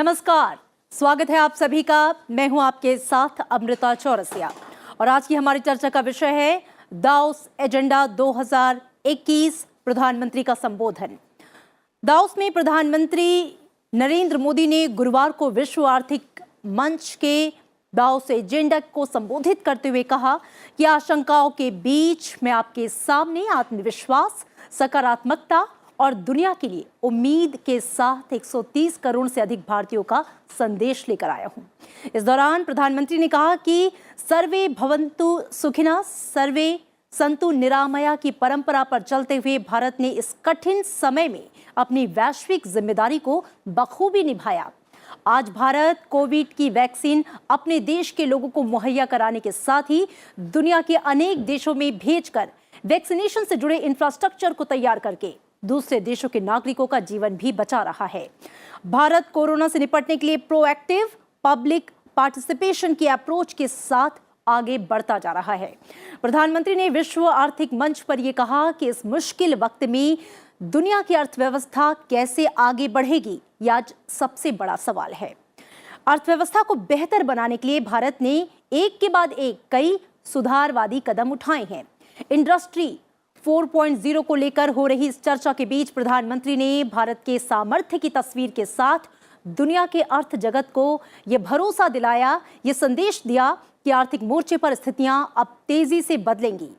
नमस्कार, स्वागत है आप सभी का। मैं हूं आपके साथ अमृता चौरसिया और आज की हमारी चर्चा का विषय है दावोस एजेंडा 2021 प्रधानमंत्री का संबोधन। दावोस में प्रधानमंत्री नरेंद्र मोदी ने गुरुवार को विश्व आर्थिक मंच के दावोस एजेंडा को संबोधित करते हुए कहा कि आशंकाओं के बीच मैं आपके सामने आत्मविश्वास, सकारात्मकता और दुनिया के लिए उम्मीद के साथ 130 करोड़ से अधिक भारतीयों का संदेश लेकर आया हूं। इस दौरान प्रधानमंत्री ने कहा कि सर्वे भवन्तु सुखिनः, सर्वे सन्तु निरामया की परंपरा पर चलते हुए भारत ने इस कठिन समय में अपनी वैश्विक जिम्मेदारी को बखूबी निभाया। आज भारत कोविड की वैक्सीन अपने देश के लोगों को मुहैया कराने के साथ ही दुनिया के अनेक देशों में भेजकर वैक्सीनेशन से जुड़े इंफ्रास्ट्रक्चर को तैयार करके दूसरे देशों के नागरिकों का जीवन भी बचा रहा है। भारत कोरोना से निपटने के लिए प्रोएक्टिव पब्लिक पार्टिसिपेशन की अप्रोच के साथ आगे बढ़ता जा रहा है। प्रधानमंत्री ने विश्व आर्थिक मंच पर यह कहा कि इस मुश्किल वक्त में दुनिया की अर्थव्यवस्था कैसे आगे बढ़ेगी, यह आज सबसे बड़ा सवाल है। अर्थव्यवस्था को बेहतर बनाने के लिए भारत ने एक के बाद एक कई सुधारवादी कदम उठाए हैं। इंडस्ट्री 4.0 को लेकर हो रही इस चर्चा के बीच प्रधानमंत्री ने भारत के सामर्थ्य की तस्वीर के साथ दुनिया के अर्थ जगत को यह भरोसा दिलाया, यह संदेश दिया कि आर्थिक मोर्चे पर स्थितियां अब तेजी से बदलेंगी।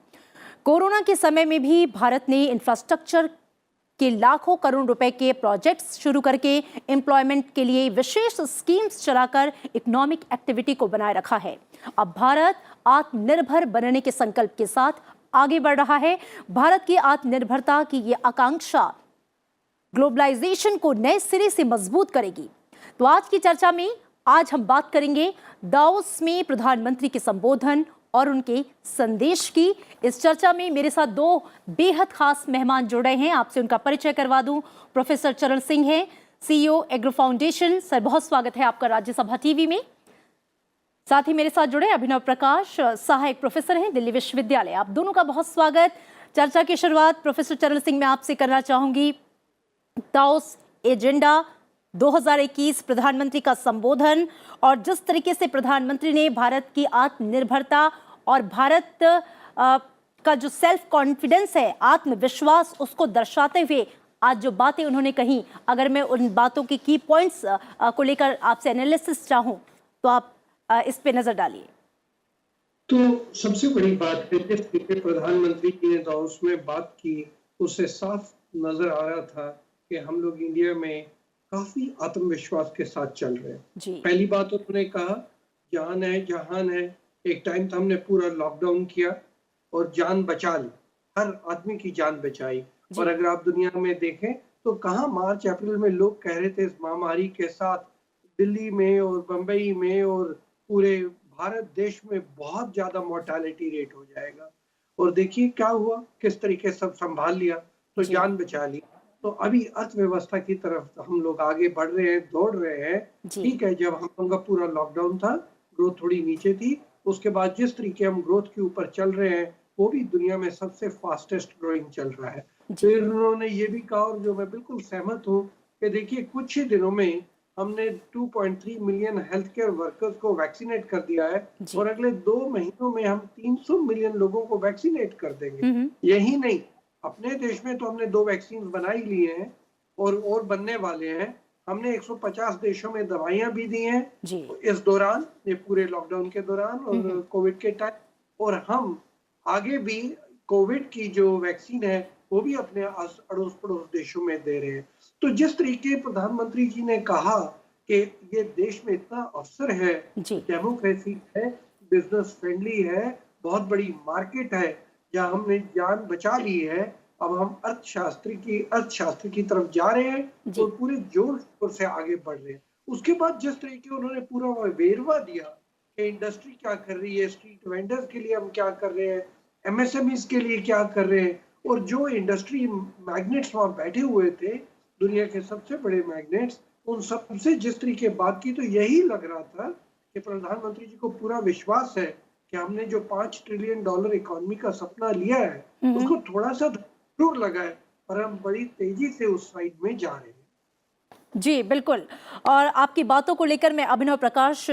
कोरोना के समय में भी भारत ने इंफ्रास्ट्रक्चर के लाखों करोड़ रुपए के प्रोजेक्ट्स शुरू करके एम्प्लॉयमेंट के लिए विशेष स्कीम्स चलाकर इकोनॉमिक एक्टिविटी को बनाए रखा है। अब भारत आत्मनिर्भर बनने के संकल्प के साथ आगे बढ़ रहा है। भारत की आत्मनिर्भरता की ये आकांक्षा ग्लोबलाइजेशन को नए सिरे से मजबूत करेगी। तो आज की चर्चा में आज हम बात करेंगे दावोस में प्रधानमंत्री के संबोधन और उनके संदेश की। इस चर्चा में मेरे साथ दो बेहद खास मेहमान जुड़े हैं, आपसे उनका परिचय करवा दूं। प्रोफेसर चरण सिंह हैं, CEO एग्रो फाउंडेशन। सर, बहुत स्वागत है आपका राज्यसभा टीवी में। साथ ही मेरे साथ जुड़े अभिनव प्रकाश, सहायक प्रोफेसर हैं, दिल्ली विश्वविद्यालय। आप दोनों का बहुत स्वागत। चर्चा की शुरुआत प्रोफेसर चरण सिंह मैं आपसे करना चाहूंगी। दावोस एजेंडा 2021 प्रधानमंत्री का संबोधन और जिस तरीके से प्रधानमंत्री ने भारत की आत्मनिर्भरता और भारत का जो सेल्फ कॉन्फिडेंस है, आत्मविश्वास, उसको दर्शाते हुए आज जो बातें उन्होंने कही, अगर मैं उन बातों के की पॉइंट्स को लेकर आपसे एनालिसिस चाहूं तो आप इस पे नजर डालिए। तो सबसे बड़ी बात है, जिस तरीके प्रधानमंत्री जी ने दावोस में बात की, उससे साफ नजर आ रहा था कि हम लोग इंडिया में काफी आत्मविश्वास के साथ चल रहे हैं। पहली बात उन्होंने कहा, जान है जहान है। एक टाइम था हमने पूरा लॉकडाउन किया और जान बचा ली, हर आदमी की जान बचाई। और अगर आप दुनिया में देखें तो कहाँ मार्च अप्रैल में लोग कह रहे थे इस महामारी के साथ दिल्ली में और बंबई में और पूरे भारत देश में बहुत ज्यादा मोर्टालिटी रेट हो जाएगा। और देखिए क्या हुआ, किस तरीके सब संभाल लिया, तो जान बचा ली। तो अभी अर्थव्यवस्था की तरफ हम लोग आगे बढ़ रहे हैं, दौड़ रहे हैं। ठीक है, जब हम लोग का पूरा लॉकडाउन था, ग्रोथ थोड़ी नीचे थी। उसके बाद जिस तरीके हम ग्रोथ के ऊपर चल रहे हैं, वो भी दुनिया में सबसे फास्टेस्ट ग्रोइंग चल रहा है। फिर उन्होंने ये भी कहा, और जो मैं बिल्कुल सहमत हूँ, कि देखिए कुछ ही दिनों में हमने 2.3 मिलियन हेल्थ केयर वर्कर्स को वैक्सीनेट कर दिया है और अगले 2 महीनों में हम 300 मिलियन लोगों को वैक्सीनेट कर देंगे। यही नहीं, अपने देश में तो हमने 2 वैक्सीन बना ही लिए हैं और बनने वाले हैं। हमने 150 देशों में दवाइयां भी दी हैं इस दौरान, ये पूरे लॉकडाउन के दौरान और कोविड के टाइम। और हम आगे भी कोविड की जो वैक्सीन है वो भी अपने अड़ोस पड़ोस देशों में दे रहे हैं। तो जिस तरीके प्रधानमंत्री जी ने कहा कि ये देश में इतना अवसर है, डेमोक्रेसी है, बिजनेस फ्रेंडली है, बहुत बड़ी मार्केट है, जहां हमने जान बचा ली है, अब हम अर्थशास्त्र की तरफ जा रहे हैं और पूरे जोर शोर से आगे बढ़ रहे हैं। उसके बाद जिस तरीके उन्होंने पूरा वेरवा दिया कि इंडस्ट्री क्या कर रही है, स्ट्रीट वेंडर्स के लिए हम क्या कर रहे हैं, MSMEs के लिए क्या कर रहे हैं, और जो इंडस्ट्री मैग्नेट्स वहां बैठे हुए थे, दुनिया के सबसे बड़े मैग्नेट्स, उन सबसे जिस तरीके बात की, तो यही लग रहा था कि प्रधानमंत्री जी को पूरा विश्वास है कि हमने जो $5 ट्रिलियन इकोनॉमी का सपना लिया है, उसको थोड़ा सा जरूर लगा है, पर हम बड़ी तेजी से उस साइड में जा रहे हैं। जी, बिल्कुल। और आपकी बातों को लेकर मैं अभिनव प्रकाश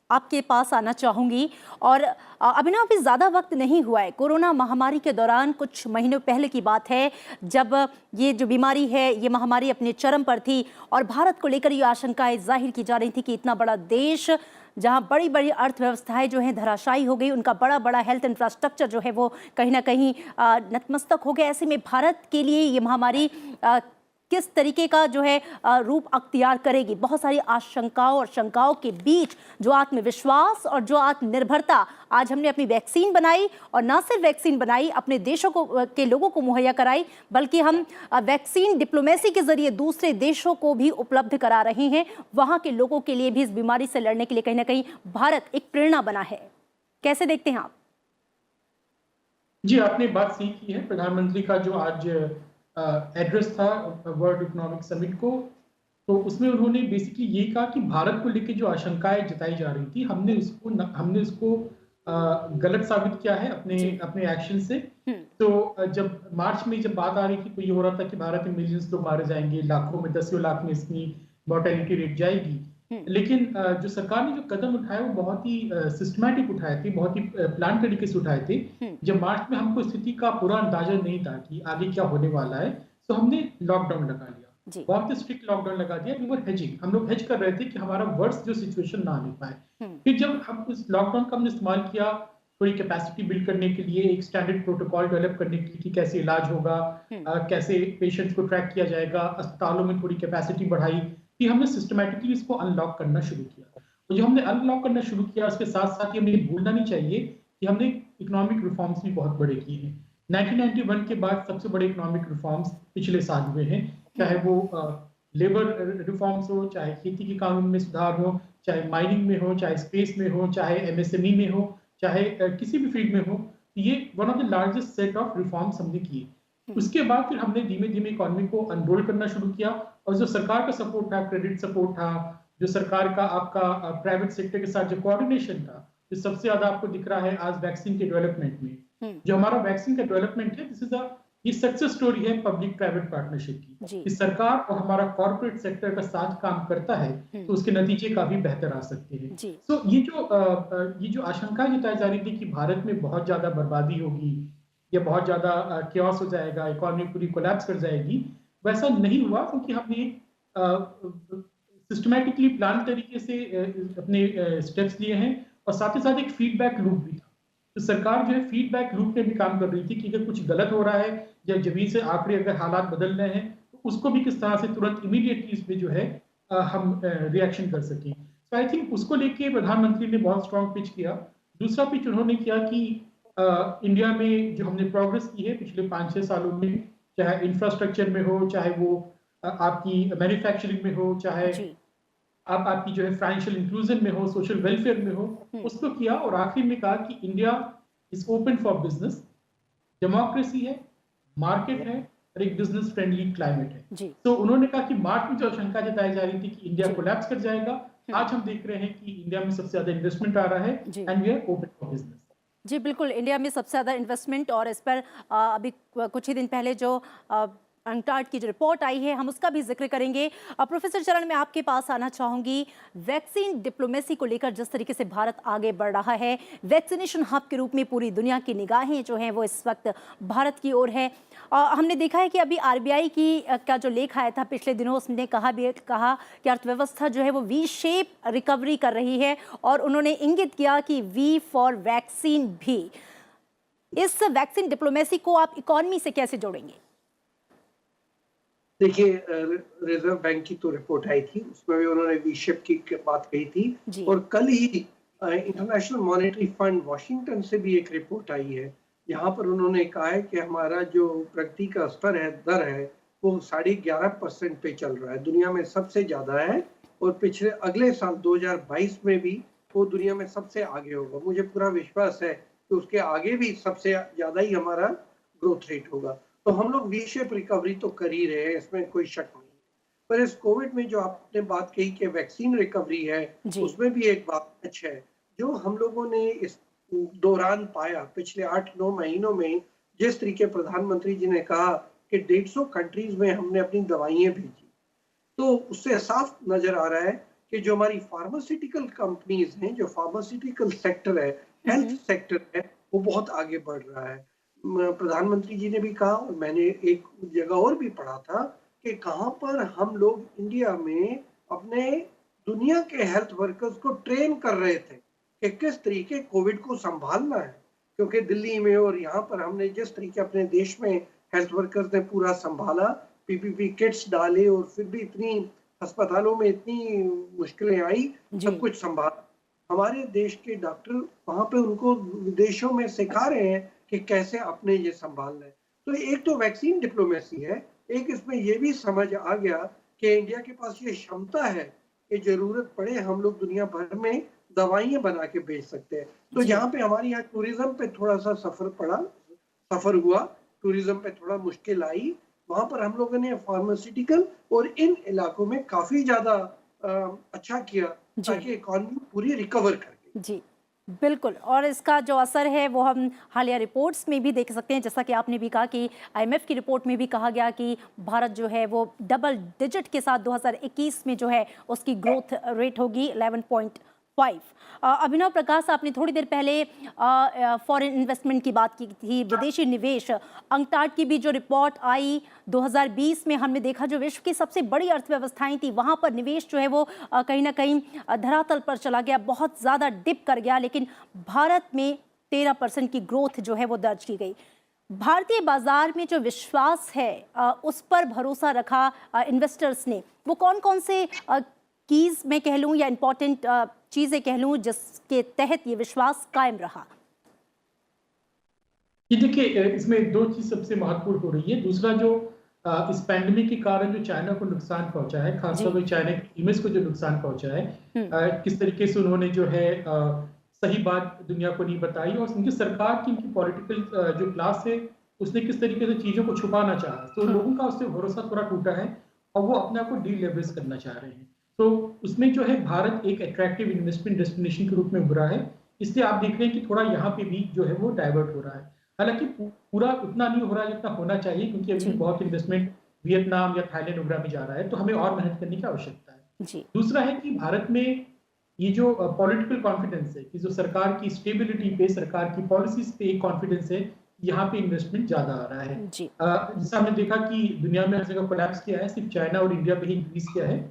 आपके पास आना चाहूँगी। और अभिनव, अभी ज़्यादा वक्त नहीं हुआ है, कोरोना महामारी के दौरान कुछ महीनों पहले की बात है, जब ये जो बीमारी है, ये महामारी अपने चरम पर थी और भारत को लेकर ये आशंकाएं जाहिर की जा रही थी कि इतना बड़ा देश, जहां बड़ी बड़ी अर्थव्यवस्थाएं जो हैं धराशायी हो गई, उनका बड़ा बड़ा हेल्थ इंफ्रास्ट्रक्चर जो है वो कहीं ना कहीं नतमस्तक हो गया। ऐसे में भारत के लिए ये महामारी किस तरीके का जो है रूप अख्तियार करेगी, बहुत सारी आशंकाओं और शंकाओं के बीच जो आत्मविश्वास और जो आत्मनिर्भरता आज हमने अपनी वैक्सीन बनाई, और ना सिर्फ वैक्सीन बनाई, अपने देशों को के लोगों को मुहैया कराई, बल्कि हम वैक्सीन डिप्लोमेसी के जरिए दूसरे देशों को भी उपलब्ध करा रहे हैं। वहां के लोगों के लिए भी इस बीमारी से लड़ने के लिए कहीं ना कहीं भारत एक प्रेरणा बना है। कैसे देखते हैं आप? जी, आपने बात सही की है। प्रधानमंत्री का जो आज एड्रेस था वर्ल्ड इकोनॉमिक समिट को, तो उसमें उन्होंने बेसिकली ये कहा कि भारत को लेकर जो आशंकाएं जताई जा रही थी, हमने उसको गलत साबित किया है अपने अपने एक्शन से। तो जब मार्च में जब बात आ रही थी, तो ये हो रहा था कि भारत में मिलियंस लोग मारे जाएंगे, लाखों में, दसियों लाख में इसकी मोर्टेलिटी रेट जाएगी। लेकिन जो सरकार ने जो कदम उठाए वो बहुत ही सिस्टमैटिक उठाए थे, बहुत ही प्लान तरीके से उठाए थे। जब मार्च में हमको स्थिति का पूरा अंदाजा नहीं था कि आगे क्या होने वाला है, तो हमने लॉकडाउन लगा लिया, बहुत स्ट्रिक्ट लॉकडाउन लगा दिया। वी वर हेजिंग, हम लोग हेज कर रहे थे कि हमारा वर्स्ट जो सिचुएशन ना आने पाए। फिर जब हम इस लॉकडाउन का हमने इस्तेमाल किया थोड़ी कैपेसिटी बिल्ड करने के लिए, एक स्टैंडर्ड प्रोटोकॉल डेवलप करने के लिए कि कैसे इलाज होगा, कैसे पेशेंट्स को ट्रैक किया जाएगा, अस्पतालों में थोड़ी कैपेसिटी बढ़ाई, कि हमने सिस्टमैटिकली इसको अनलॉक करना शुरू किया। और जो हमने अनलॉक करना शुरू किया, उसके साथ साथ ही हमें भूलना नहीं चाहिए कि हमने इकोनॉमिक रिफॉर्म्स भी बहुत बड़े किए हैं। 1991 के बाद सबसे बड़े इकोनॉमिक रिफॉर्म्स पिछले साल हुए हैं, चाहे वो लेबर रिफॉर्म्स हो, चाहे खेती के कानून में सुधार हो, चाहे माइनिंग में हो, चाहे स्पेस में हो, चाहे एमएसएमई में हो, चाहे किसी भी फील्ड में हो। ये one of the largest set of reforms हमने किए। उसके बाद फिर हमने धीमे धीमे इकोनॉमी को अनरोल करना शुरू किया, और जो सरकार का सपोर्ट था, क्रेडिट सपोर्ट था, जो सरकार का आपका प्राइवेट सेक्टर के साथ जो कोऑर्डिनेशन था, जो सबसे ज्यादा आपको दिख रहा है आज वैक्सीन के डेवलपमेंट में। जो हमारा वैक्सीन का डेवलपमेंट है, दिस इज ये सक्सेस स्टोरी है पब्लिक प्राइवेट पार्टनर्शिप की, कि सरकार और हमारा कॉर्पोरेट सेक्टर का साथ काम करता है तो उसके नतीजे काफी बेहतर आ सकते हैं। तो ये जो आशंका जताई जा रही थी कि भारत में बहुत ज्यादा बर्बादी होगी या बहुत ज्यादा केओस हो जाएगा, इकोनॉमी पूरी कोलैप्स कर जाएगी, वैसा नहीं हुआ, क्योंकि हमने सिस्टमैटिकली प्लान तरीके से अपने स्टेप्स लिए हैं, और साथ ही साथ एक फीडबैक लूप भी था। तो सरकार जो है फीडबैक लूप में भी काम कर रही थी कि अगर कुछ गलत हो रहा है या जमीन से आंकड़े अगर हालात बदल रहे हैं, तो उसको भी किस तरह से तुरंत इमीडिएटली इसमें जो है हम रिएक्शन कर सकें। तो आई थिंक उसको लेके प्रधानमंत्री ने बहुत स्ट्रॉन्ग पिच किया। दूसरा पिच उन्होंने किया कि इंडिया में जो हमने प्रोग्रेस की है पिछले 5-6 सालों में, चाहे इंफ्रास्ट्रक्चर में हो, चाहे वो आपकी मैन्युफैक्चरिंग में हो, चाहे आपकी जो है फाइनेंशियल इंक्लूजन में हो, सोशल वेलफेयर में हो, उसको किया। और आखिर में कहा कि India is open for business, democracy है, मार्केट है, और एक बिजनेस फ्रेंडली क्लाइमेट है। तो उन्होंने कहा कि मार्च में जो आशंका जताई जा रही थी कि इंडिया कोलैप्स कर जाएगा, आज हम देख रहे हैं कि इंडिया में सबसे ज्यादा इन्वेस्टमेंट आ रहा है, and we are open for business. जी बिल्कुल, इंडिया में सबसे ज़्यादा इन्वेस्टमेंट, और इस पर अभी कुछ ही दिन पहले जो अंटार्ड की जो रिपोर्ट आई है, हम उसका भी जिक्र करेंगे। प्रोफेसर चरण, मैं आपके पास आना चाहूँगी। वैक्सीन डिप्लोमेसी को लेकर जिस तरीके से भारत आगे बढ़ रहा है, वैक्सीनेशन हब के रूप में पूरी दुनिया की निगाहें जो हैं वो इस वक्त भारत की ओर है। हमने देखा है कि अभी आरबीआई का जो लेख आया था पिछले दिनों, उसने कहा कि अर्थव्यवस्था जो है वो वी शेप रिकवरी कर रही है, और उन्होंने इंगित किया कि वी फॉर वैक्सीन भी। इस वैक्सीन डिप्लोमेसी को आप इकोनॉमी से कैसे जोड़ेंगे? देखिए, रिजर्व बैंक की तो रिपोर्ट आई थी, उसमें भी उन्होंने वी शेप की बात कही थी, और कल ही इंटरनेशनल मॉनेटरी फंड वॉशिंगटन से भी एक रिपोर्ट आई है, यहाँ पर उन्होंने कहा है कि हमारा जो प्रगति का स्तर है, दर है, वो 11.5% पे चल रहा है, दुनिया में सबसे ज्यादा है, और पिछले अगले साल 2022 में भी वो दुनिया में सबसे आगे होगा। मुझे पूरा विश्वास है कि उसके आगे भी सबसे ज्यादा ही हमारा ग्रोथ रेट होगा। तो हम लोग वी शेप रिकवरी तो कर ही रहे हैं, इसमें कोई शक नहीं। पर इस कोविड में जो आपने बात कही कि वैक्सीन रिकवरी है, उसमें भी एक बात सच है, जो हम लोगों ने इस दौरान पाया पिछले 8-9 महीनों में, जिस तरीके प्रधानमंत्री जी ने कहा कि 150 कंट्रीज में हमने अपनी दवाइयां भेजी, तो उससे साफ नजर आ रहा है कि जो हमारी फार्मास्यूटिकल कंपनीज हैं, जो फार्मास्यूटिकल सेक्टर है, हेल्थ हम्म, सेक्टर है, वो बहुत आगे बढ़ रहा है। प्रधानमंत्री जी ने भी कहा और मैंने एक जगह और भी पढ़ा था कि कहाँ पर हम लोग इंडिया में अपने दुनिया के हेल्थ वर्कर्स को ट्रेन कर रहे थे कि किस तरीके कोविड को संभालना है, क्योंकि दिल्ली में और यहाँ पर हमने जिस तरीके अपने देश में हेल्थ वर्कर्स ने पूरा संभाला, पीपीपी किट्स डाले और फिर भी इतनी अस्पतालों में इतनी मुश्किलें आई, सब जी, कुछ संभाला। हमारे देश के डॉक्टर वहाँ पे उनको विदेशों में सिखा रहे हैं कि कैसे अपने ये संभालना है। तो एक तो वैक्सीन डिप्लोमेसी है, एक इसमें ये भी समझ आ गया कि इंडिया के पास ये क्षमता है कि जरूरत पड़े हम लोग दुनिया भर में दवाइयाँ बना के बेच सकते हैं। तो जी, जहाँ पे हमारे यहाँ टूरिज्म पे थोड़ा सा सफर हुआ, टूरिज्म पे थोड़ा मुश्किल आई, वहां पर हम लोगों ने फार्मास्यूटिकल और इन इलाकों में काफी ज्यादा अच्छा किया जी, ताकि इकॉनमी पूरी रिकवर कर गई। जी, बिल्कुल। और इसका जो असर है वो हम हालिया रिपोर्ट्स में भी देख सकते हैं, जैसा कि आपने भी कहा कि आईएमएफ की रिपोर्ट में भी कहा गया कि भारत जो है वो डबल डिजिट के साथ 2021 में जो है उसकी ग्रोथ रेट होगी 11.5। अभिनव प्रकाश, आपने थोड़ी देर पहले फॉरेन इन्वेस्टमेंट की बात की थी, विदेशी निवेश। अंकटाड की भी जो रिपोर्ट आई 2020 में, हमने देखा जो विश्व की सबसे बड़ी अर्थव्यवस्थाएं थी वहां पर निवेश जो है वो कहीं ना कहीं धरातल पर चला गया, बहुत ज्यादा डिप कर गया, लेकिन भारत में 13% की ग्रोथ जो है वो दर्ज की गई। भारतीय बाजार में जो विश्वास है उस पर भरोसा रखा इन्वेस्टर्स ने, वो कौन कौन से कीज मैं कह लूं या इंपॉर्टेंट चीजें कह लूं जिसके तहत ये विश्वास कायम रहा? ये देखिए, इसमें दो चीज सबसे महत्वपूर्ण हो रही है। दूसरा, जो इस पैंडेमिक के कारण जो चाइना को नुकसान पहुंचा है, खासतौर जी। पर चाइना की इमेज को जो नुकसान पहुंचा है, हम्म। किस तरीके से उन्होंने जो है सही बात दुनिया को नहीं बताई, और उनकी सरकार की, उनकी पॉलिटिकल जो क्लास है, उसने किस तरीके से चीजों को छुपाना चाहा, तो हम्म। लोगों का उससे भरोसा थोड़ा टूटा है और वो अपने आप को डीलेवरेज करना चाह रहे हैं। तो उसमें जो है भारत एक अट्रैक्टिव इन्वेस्टमेंट डेस्टिनेशन के रूप में उभरा है, इसलिए आप देख रहे हैं कि थोड़ा यहाँ पे भी जो है वो डाइवर्ट हो रहा है। हालांकि पूरा उतना नहीं हो रहा है जितना होना चाहिए, क्योंकि अभी भी जी। बहुत इन्वेस्टमेंट वियतनाम या थाईलैंड वगैरह में जा रहा है, तो हमें और मेहनत करने की आवश्यकता है। जी। दूसरा है कि भारत में ये जो पॉलिटिकल कॉन्फिडेंस है, कि जो सरकार की स्टेबिलिटी पे, सरकार की पॉलिसीज पे एक कॉन्फिडेंस है, यहाँ पे इन्वेस्टमेंट ज्यादा आ रहा है। जी। जैसा हमने देखा कि दुनिया में हर जगह कोलैप्स किया है, सिर्फ चाइना और इंडिया पे ही इंक्रीज किया है।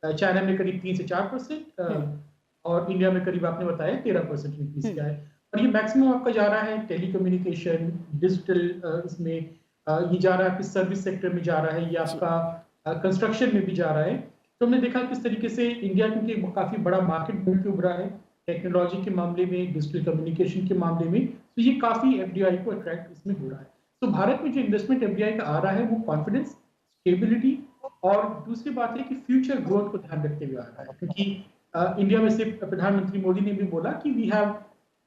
चाइना में करीब 3 से 4%, हम्म। और इंडिया में करीब आपने बताया 13% इंक्रीज हम्म। किया है। और ये मैक्सिमम आपका जा रहा है टेलीकम्युनिकेशन, डिजिटल, इसमें ये जा रहा है, आपके सर्विस सेक्टर में जा रहा है, ये जी। आपका कंस्ट्रक्शन में भी जा रहा है। तो हमने देखा किस तरीके से इंडिया, क्योंकि काफी बड़ा मार्केट बन के उभरा है टेक्नोलॉजी के मामले में, डिजिटल कम्युनिकेशन के मामले में, तो ये काफी एफडीआई को अट्रैक्ट इसमें हो रहा है। तो भारत में जो इन्वेस्टमेंट एफडीआई का आ रहा है, वो कॉन्फिडेंस, स्टेबिलिटी, और दूसरी बात है कि फ्यूचर ग्रोथ को ध्यान रखते हुए आ रहा है, क्योंकि इंडिया में से प्रधानमंत्री मोदी ने भी बोला कि we have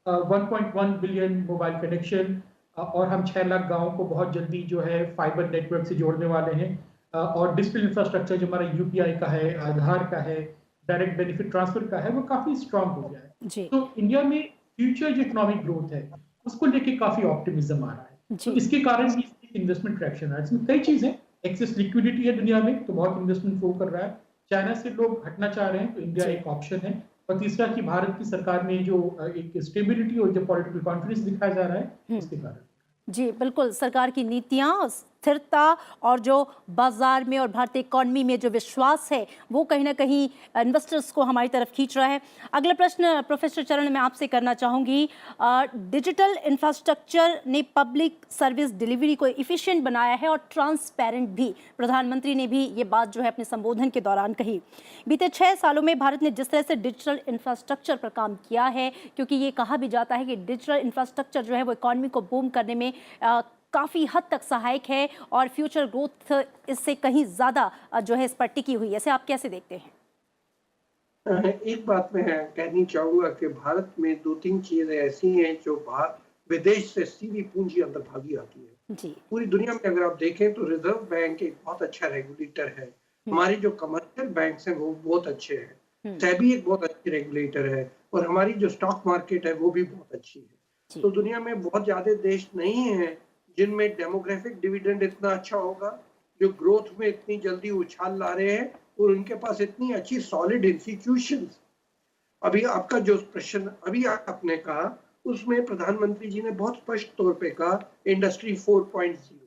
1.1 billion mobile connection, और हम 6 लाख गाँव को बहुत जल्दी जो है फाइबर नेटवर्क से जोड़ने वाले हैं, और डिजिटल इंफ्रास्ट्रक्चर जो हमारा यूपीआई का है, आधार का है, डायरेक्ट बेनिफिट ट्रांसफर का है, वो काफी स्ट्रांग हो गया है। जी। तो इंडिया में फ्यूचर जो इकोनॉमिक ग्रोथ है, उसको लेके काफी ऑप्टिमिज्म आ रहा है। तो जी। इसके कारण भी इन्वेस्टमेंट ट्रैक्शन आ रहा है। इसमें कई चीजें, एक्सेस लिक्विडिटी है दुनिया में, तो बहुत इन्वेस्टमेंट फ्लो कर रहा है। चाइना से लोग हटना चाह रहे हैं, तो इंडिया जी। एक ऑप्शन है। और तीसरा कि भारत की सरकार में जो एक स्टेबिलिटी और जो पॉलिटिकल कॉन्फिडेंस दिखाया जा रहा है, हम्म। उसके कारण। जी, बिल्कुल। सरकार की नीतियां, स्थिरता और जो बाजार में और भारतीय इकॉनमी में जो विश्वास है वो कहीं ना कहीं इन्वेस्टर्स को हमारी तरफ खींच रहा है। अगला प्रश्न प्रोफेसर चरण मैं आपसे करना चाहूँगी। डिजिटल इंफ्रास्ट्रक्चर ने पब्लिक सर्विस डिलीवरी को इफ़िशिएंट बनाया है और ट्रांसपेरेंट भी। प्रधानमंत्री ने भी ये बात जो है अपने संबोधन के दौरान कही। बीते 6 सालों में भारत ने जिस तरह से डिजिटल इंफ्रास्ट्रक्चर पर काम किया है, क्योंकि ये कहा भी जाता है कि डिजिटल इंफ्रास्ट्रक्चर जो है वो इकॉनमी को बूम करने में काफ़ी हद तक सहायक है और फ्यूचर ग्रोथ इससे कहीं ज़्यादा जो है इस पर टिकी हुई है। ऐसे आप कैसे देखते हैं? एक बात मैं कहनी चाहूंगा कि भारत में 2-3 चीजें ऐसी हैं जो विदेश से सीधी पूंजी अंदर भागी आती है। जी। पूरी दुनिया में अगर आप देखें तो रिजर्व बैंक एक बहुत अच्छा रेगुलेटर है। हम्म। हमारी जो कमर्शियल बैंक्स हैं वो बहुत अच्छे हैं। हम्म। सेबी एक बहुत अच्छी रेगुलेटर है और हमारी जो स्टॉक मार्केट है वो भी बहुत अच्छी है। जी। तो दुनिया में बहुत ज्यादा देश नहीं हैं जिनमें डेमोग्राफिक डिविडेंड इतना अच्छा होगा, जो ग्रोथ में इतनी जल्दी उछाल ला रहे हैं और उनके पास इतनी अच्छी सॉलिड इंस्टीट्यूशंस। अभी आपका जो प्रश्न अभी आपने कहा, उसमें प्रधानमंत्री जी ने बहुत स्पष्ट तौर पे कहा इंडस्ट्री 4.0।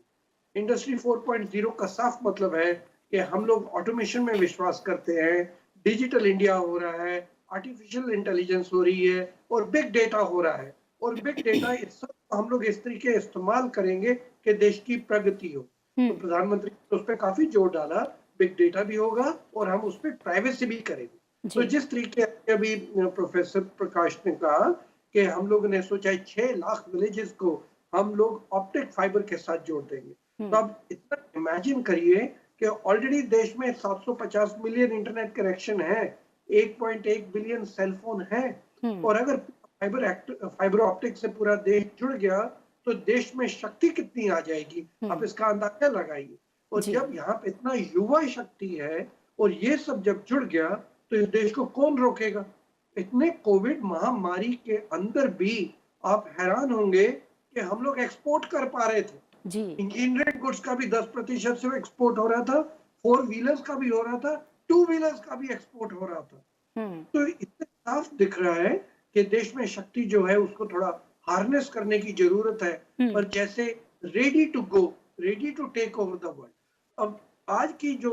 इंडस्ट्री 4.0 का साफ मतलब है कि हम लोग ऑटोमेशन में विश्वास करते हैं, डिजिटल इंडिया हो रहा है, आर्टिफिशियल इंटेलिजेंस हो रही है और बिग डेटा हो रहा है। और बिग डेटा इस सब को हम लोग इस तरीके इस्तेमाल करेंगे कि देश की प्रगति हो। तो प्रधानमंत्री ने उस पर काफी जोर डाला, बिग डेटा भी होगा और हम उस पर प्राइवेसी भी करेंगे। तो जिस तरीके से अभी प्रोफेसर प्रकाश ने कहा कि हम लोगों ने सोचा 6 लाख विलेजेस को हम लोग ऑप्टिक फाइबर के साथ जोड़ देंगे। तो अब इतना इमेजिन करिए कि ऑलरेडी देश में 750 मिलियन इंटरनेट कनेक्शन है, 1.1 बिलियन सेलफोन है और अगर फाइबर ऑप्टिक से पूरा देश जुड़ गया तो देश में शक्ति कितनी आ जाएगी, आप इसका अंदाजा लगाइए। और जब यहाँ पे इतना युवा शक्ति है और ये सब जब जुड़ गया तो इस देश को कौन रोकेगा। इतने कोविड महामारी के अंदर भी आप हैरान होंगे कि हम लोग एक्सपोर्ट कर पा रहे थे। इंजीनियरिंग गुड्स का भी 10% से एक्सपोर्ट हो रहा था, 4 व्हीलर्स का भी हो रहा था, 2 व्हीलर्स का भी एक्सपोर्ट हो रहा था। तो इतना साफ दिख रहा है कि देश में शक्ति जो है उसको थोड़ा हार्नेस करने की जरूरत है। पर जैसे ready to go, ready to take over the world. अब आज की जो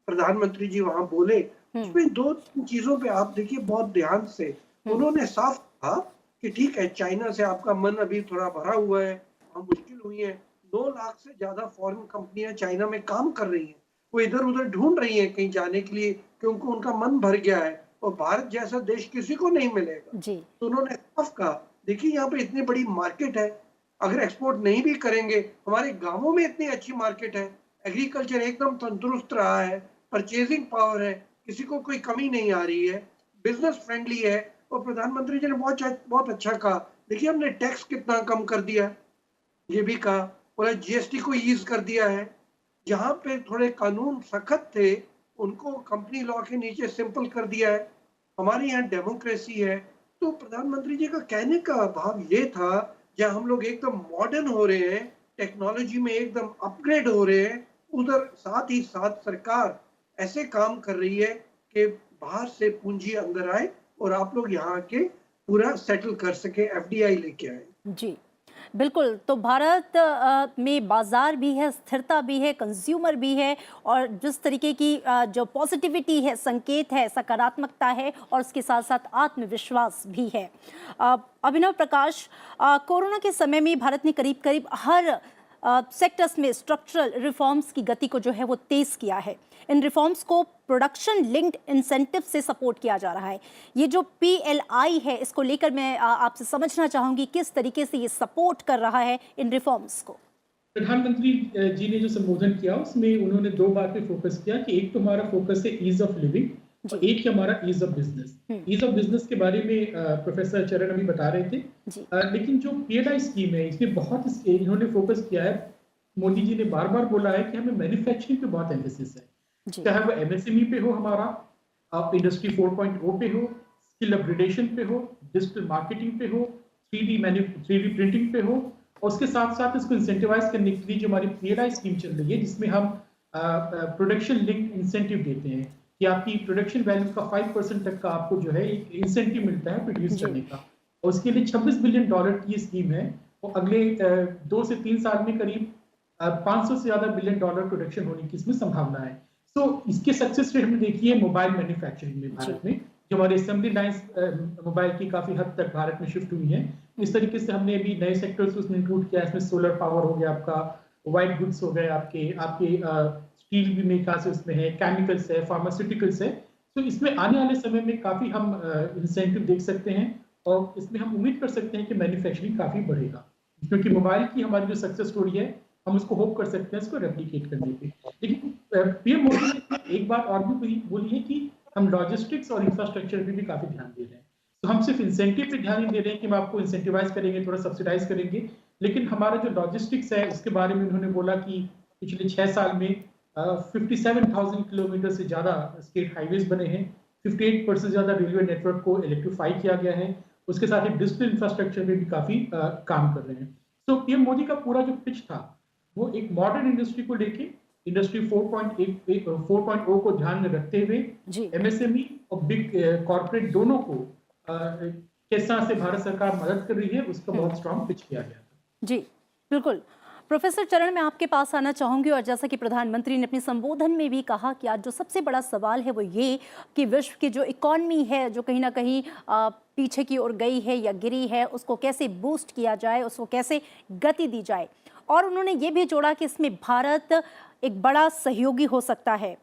प्रधानमंत्री जी वहां बोले उसमें 2-3 चीजों पे आप देखिए बहुत ध्यान से। उन्होंने साफ कहा कि ठीक है, चाइना से आपका मन अभी थोड़ा भरा हुआ है, मुश्किल हुई है। 2 लाख से ज्यादा फॉरेन कंपनियां चाइना में काम कर रही हैं, वो इधर उधर ढूंढ रही हैं कहीं जाने के लिए क्योंकि उनका मन भर गया है और भारत जैसा देश किसी को नहीं मिलेगा। तो उन्होंने साफ कहा, देखिए यहाँ पे इतनी बड़ी मार्केट है, अगर एक्सपोर्ट नहीं भी करेंगे, हमारे गांवों में इतनी अच्छी मार्केट है, एग्रीकल्चर एकदम तंदुरुस्त रहा है, परचेजिंग पावर है, किसी को कोई कमी नहीं आ रही है, बिजनेस फ्रेंडली है। और प्रधानमंत्री जी ने बहुत अच्छा कहा, देखिए हमने टैक्स कितना कम कर दिया, ये भी कहा, बोला जीएसटी को ईज कर दिया है, जहां पे थोड़े कानून सख्त थे उनको कंपनी लॉ के नीचे सिंपल कर दिया है। हमारे यहाँ डेमोक्रेसी है। तो प्रधानमंत्री जी का कहने का भाव ये था, जहां हम लोग एकदम मॉडर्न हो रहे हैं, टेक्नोलॉजी में एकदम अपग्रेड हो रहे हैं, उधर साथ ही साथ सरकार ऐसे काम कर रही है कि बाहर से पूंजी अंदर आए और आप लोग यहाँ के पूरा सेटल कर सके, एफडीआई लेके आए। जी बिल्कुल। तो भारत में बाजार भी है, स्थिरता भी है, कंज्यूमर भी है और जिस तरीके की जो पॉजिटिविटी है, संकेत है, सकारात्मकता है और उसके साथ साथ आत्मविश्वास भी है। अभिनव प्रकाश, कोरोना के समय में भारत ने करीब करीब हर सेक्टर्स में स्ट्रक्चरल रिफॉर्म्स की गति को जो है वो तेज किया है। इन रिफॉर्म्स को प्रोडक्शन लिंक्ड इंसेंटिव से सपोर्ट किया जा रहा है। ये जो पीएलआई है, इसको लेकर मैं आपसे समझना चाहूंगी किस तरीके से ये सपोर्ट कर रहा है इन रिफॉर्म्स को। प्रधानमंत्री जी ने जो संबोधन किया उसमें उन्होंने 2 बात पे फोकस किया कि एक तो हमारा फोकस है ईज ऑफ लिविंग और एक है हमारा ease of business. Ease of business के बारे में प्रोफेसर चरण अभी बता रहे थे, लेकिन जो पीएलआई स्कीम है इसमें बहुत इन्होंने फोकस किया है। मोदी जी ने बार बार बोला है कि हमें मैन्युफैक्चरिंग पे बहुत एम्फेसिस है, चाहे वो एमएसएमई पे हो, हमारा आप इंडस्ट्री 4.0 पे हो, स्किल अपग्रेडेशन पे हो, डिजिटल मार्केटिंग पे हो, 3D प्रिंटिंग पे हो और उसके साथ साथ इसको इंसेंटिवाइज करने के लिए जो हमारी पीएलआई स्कीम चल रही है जिसमें हम प्रोडक्शन लिंक इंसेंटिव देते हैं कि आपकी प्रोडक्शन वैल्यू का 5% तक का आपको जो है एक इंसेंटिव मिलता है प्रोड्यूस करने का। और उसके लिए $26 बिलियन की स्कीम है और अगले 2 से 3 साल में करीब 500 से ज्यादा बिलियन डॉलर प्रोडक्शन होने की इसमें संभावना है। तो इसके सक्सेस रेट में देखिए मोबाइल मैन्युफैक्चरिंग में भारत में जो हमारे असेंबली लाइंस मोबाइल की काफी हद तक भारत में शिफ्ट हुई है। इस तरीके से हमने अभी नए सेक्टर्स उसमें इंक्लूड किया, इसमें सोलर पावर हो गया, आपका व्हाइट गुड्स हो गए, आपके स्टील भी मेरे ख्याल से उसमें है, केमिकल्स है, फार्मास्यूटिकल्स है। तो इसमें आने वाले समय में काफी हम इंसेंटिव देख सकते हैं और इसमें हम उम्मीद कर सकते हैं कि मैन्युफैक्चरिंग काफी बढ़ेगा, क्योंकि मोबाइल की हमारी जो सक्सेस स्टोरी है हम उसको होप कर सकते हैं इसको रेप्लिकेट करने पे। लेकिन पीएम मोदी ने एक बात और भी बोली है कि हम लॉजिस्टिक्स और इंफ्रास्ट्रक्चर पे भी काफी ध्यान दे रहे हैं। तो हम सिर्फ इंसेंटिव पे ध्यान नहीं दे रहे हैं कि हम आपको इंसेंटिवाइज करेंगे, थोड़ा सब्सिडाइज करेंगे, लेकिन हमारा जो लॉजिस्टिक्स है उसके बारे में उन्होंने बोला कि पिछले 6 साल में 57,000 किलोमीटर से ज्यादा स्टेट हाईवेज बने हैं, 58% ज्यादा रेलवे नेटवर्क को इलेक्ट्रीफाई किया गया है, उसके साथ ही डिजिटल इंफ्रास्ट्रक्चर में भी काफी काम कर रहे हैं। तो पीएम मोदी का पूरा जो पिच था वो एक मॉडर्न इंडस्ट्री को लेके इंडस्ट्री 4.0 को ध्यान में रखते हुए जी एमएसएमई और बिग कॉर्पोरेट दोनों को किस तरह से भारत सरकार मदद कर रही है उसका बहुत स्ट्रांग पिच किया गया था। जी बिल्कुल। प्रोफेसर चरण, मैं आपके पास आना चाहूंगी और जैसा कि प्रधानमंत्री ने अपने संबोधन में भी कहा कि आज जो सबसे बड़ा सवाल है वो ये कि विश्व की जो इकॉनमी है जो कहीं ना कहीं पीछे की ओर गई है या गिरी है, उसको कैसे बूस्ट किया जाए, उसको कैसे गति दी जाए। और उन्होंने ये भी जोड़ा कि इसमें भारत एक बड़ा सहयोगी हो सकता है।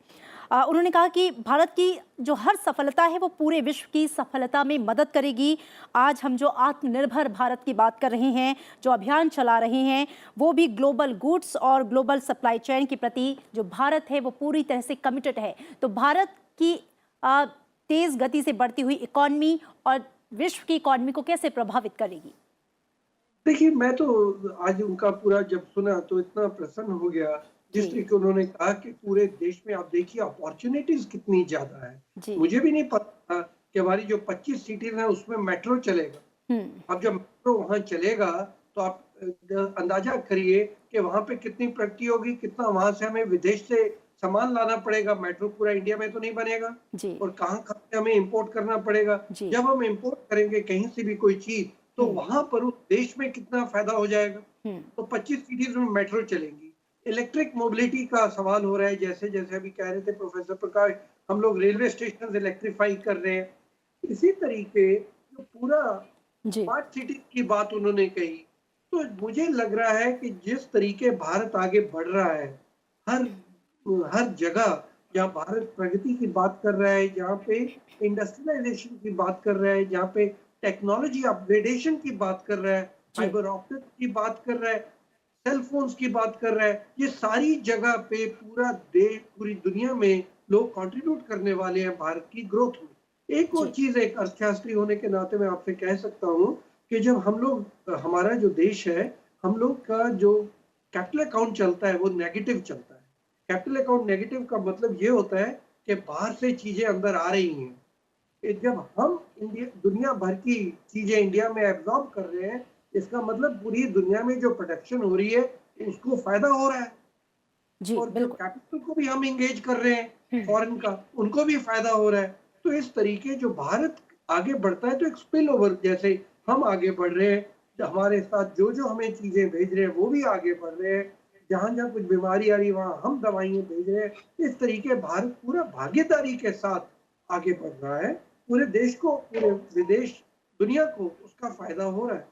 उन्होंने कहा कि भारत की जो हर सफलता है वो पूरे विश्व की सफलता में मदद करेगी। आज हम जो आत्मनिर्भर भारत की बात कर रहे हैं, जो अभियान चला रहे हैं, वो भी ग्लोबल गुड्स और ग्लोबल सप्लाई चेन के प्रति जो भारत है वो पूरी तरह से कमिटेड है। तो भारत की तेज गति से बढ़ती हुई इकॉनमी और विश्व की इकॉनमी को कैसे प्रभावित करेगी? देखिए, मैं तो आज उनका पूरा जब सुना तो इतना प्रसन्न हो गया, जिस तरीके उन्होंने कहा कि पूरे देश में आप देखिए अपॉर्चुनिटीज कितनी ज्यादा है। मुझे भी नहीं पता था कि हमारी जो 25 सिटीज हैं उसमें मेट्रो चलेगा। अब जब मेट्रो वहां चलेगा तो आप अंदाजा करिए कि वहां पे कितनी प्रगति होगी, कितना वहां से हमें विदेश से सामान लाना पड़ेगा। मेट्रो पूरा इंडिया में तो नहीं बनेगा और कहाँ से हमें इंपोर्ट करना पड़ेगा। जब हम इंपोर्ट करेंगे कहीं से भी कोई चीज तो वहां पर उस देश में कितना फायदा हो जाएगा। तो 25 सिटीज में मेट्रो चलेंगी। इलेक्ट्रिक मोबिलिटी का सवाल हो रहा है, जैसे जैसे अभी कह रहे थे प्रोफेसर प्रकाश, हम लोग रेलवे स्टेशन इलेक्ट्रीफाई कर रहे हैं। इसी तरीके जो पूरा स्मार्ट सिटी की बात उन्होंने कही, तो मुझे लग रहा है कि जिस तरीके भारत आगे बढ़ रहा है, हर जगह जहाँ भारत प्रगति की बात कर रहा है, जहाँ पे इंडस्ट्रियलाइजेशन की बात कर रहा है, जहाँ पे टेक्नोलॉजी अपग्रेडेशन की बात कर रहा है, फाइबर ऑप्टिक की बात कर रहा है, सेल फोन्स की बात कर रहा है, ये सारी जगह पे पूरा देश, पूरी दुनिया में लोग कंट्रीब्यूट करने वाले हैं भारत की ग्रोथ में। एक और चीज, एक अर्थशास्त्री होने के नाते मैं आपसे कह सकता हूँ कि जब हम लोग, हमारा जो देश है, हम लोग का जो कैपिटल अकाउंट चलता है वो नेगेटिव चलता है। कैपिटल अकाउंट नेगेटिव का मतलब ये होता है कि बाहर से चीजें अंदर आ रही हैं। जब हम दुनिया भर की चीजें इंडिया में एब्जॉर्ब कर रहे हैं, इसका मतलब पूरी दुनिया में जो प्रोडक्शन हो रही है उसको फायदा हो रहा है। और जो कैपिटल को भी हम इंगेज कर रहे हैं फॉरेन का, उनको भी फायदा हो रहा है। तो इस तरीके जो भारत आगे बढ़ता है तो एक स्पिल ओवर जैसे हम आगे बढ़ रहे हैं, हमारे साथ जो जो हमें चीजें भेज रहे हैं वो भी आगे बढ़ रहे हैं। जहां जहां कुछ बीमारी आ रही है वहां हम दवाइयां भेज रहे हैं। इस तरीके भारत पूरा भागीदारी के साथ आगे बढ़ रहा है। पूरे देश को, पूरे विदेश, दुनिया को उसका फायदा हो रहा है।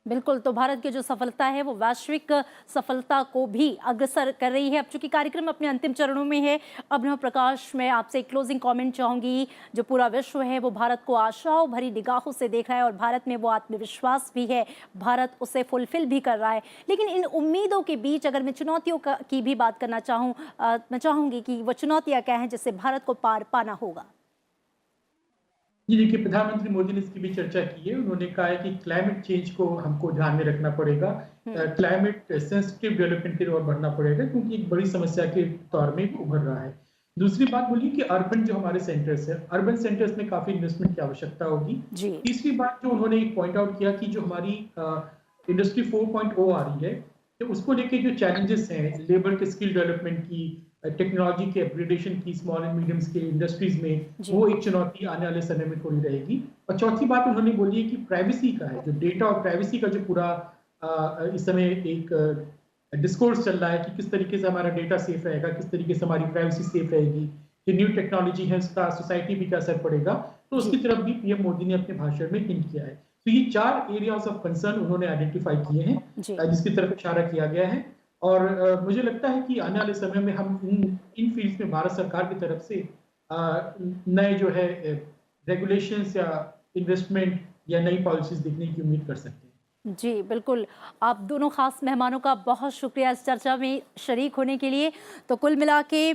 बिल्कुल, तो भारत की जो सफलता है वो वैश्विक सफलता को भी अग्रसर कर रही है। अब चूंकि कार्यक्रम अपने अंतिम चरणों में है, अभिनव प्रकाश, मैं आपसे एक क्लोजिंग कमेंट चाहूंगी। जो पूरा विश्व है वो भारत को आशाओं भरी निगाहों से देख रहा है और भारत में वो आत्मविश्वास भी है, भारत उसे फुलफिल भी कर रहा है। लेकिन इन उम्मीदों के बीच अगर मैं चुनौतियों की भी बात करना चाहूँ, मैं चाहूँगी कि वो चुनौतियाँ क्या हैं जिससे भारत को पार पाना होगा। जी देखिए, प्रधानमंत्री मोदी ने इसकी भी चर्चा की है। उन्होंने कहा है कि क्लाइमेट चेंज को हमको ध्यान में रखना पड़ेगा, क्लाइमेट सेंसिटिव डेवलपमेंट की ओर बढ़ना पड़ेगा, क्योंकि एक बड़ी समस्या के तौर में उभर रहा है। दूसरी बात बोली कि अर्बन जो हमारे सेंटर्स है, अर्बन सेंटर्स में काफी इन्वेस्टमेंट की आवश्यकता होगी। तीसरी बात जो उन्होंने एक पॉइंट आउट किया कि जो हमारी इंडस्ट्री 4.0 आ रही है, तो उसको लेके जो चैलेंजेस हैं, लेबर के स्किल डेवलपमेंट की, टेक्नोलॉजी के अपग्रेडेशन की small and medium scale industries में, वो एक चुनौती आने वाले समय में थोड़ी रहेगी। और चौथी बात उन्होंने बोली है कि प्राइवेसी का है, जो डेटा और प्राइवेसी का जो पूरा इस समय एक डिस्कोर्स चल रहा है कि किस तरीके से हमारा डेटा सेफ रहेगा, किस तरीके से हमारी प्राइवेसी सेफ रहेगी, ये न्यू टेक्नोलॉजी है उसका सोसाइटी भी क्या असर पड़ेगा, तो उसकी तरफ भी पीएम मोदी ने अपने भाषण में हिंट किया है। तो ये 4 एरियाज ऑफ कंसर्न उन्होंने आइडेंटिफाई किए हैं, जिसकी तरफ इशारा किया गया है। और मुझे लगता है कि आने वाले समय में हम इन फील्ड्स में भारत सरकार की तरफ से नए जो है रेगुलेशंस या इन्वेस्टमेंट या नई पॉलिसीज देखने की उम्मीद कर सकते हैं। जी बिल्कुल, आप दोनों खास मेहमानों का बहुत शुक्रिया इस चर्चा में शरीक होने के लिए। तो कुल मिला के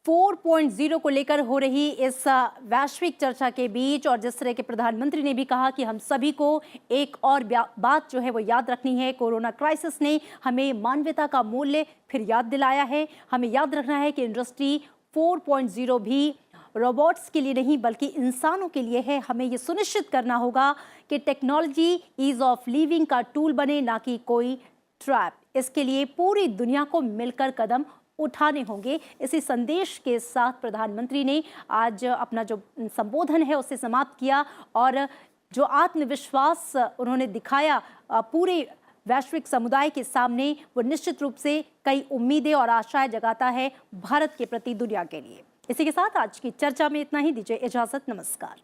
4.0 को लेकर हो रही इस वैश्विक चर्चा के बीच और जिस तरह के प्रधानमंत्री ने भी कहा कि हम सभी को एक और बात जो है वो याद रखनी है, कोरोना क्राइसिस ने हमें मानवता का मूल्य फिर याद दिलाया है। हमें याद रखना है कि इंडस्ट्री 4.0 भी रोबोट्स के लिए नहीं बल्कि इंसानों के लिए है। हमें ये सुनिश्चित करना होगा कि टेक्नोलॉजी ईज ऑफ लिविंग का टूल बने, ना कि कोई ट्रैप। इसके लिए पूरी दुनिया को मिलकर कदम उठाने होंगे। इसी संदेश के साथ प्रधानमंत्री ने आज अपना जो संबोधन है उसे समाप्त किया और जो आत्मविश्वास उन्होंने दिखाया पूरे वैश्विक समुदाय के सामने, वो निश्चित रूप से कई उम्मीदें और आशाएं जगाता है भारत के प्रति दुनिया के लिए। इसी के साथ आज की चर्चा में इतना ही। दीजिए इजाजत, नमस्कार।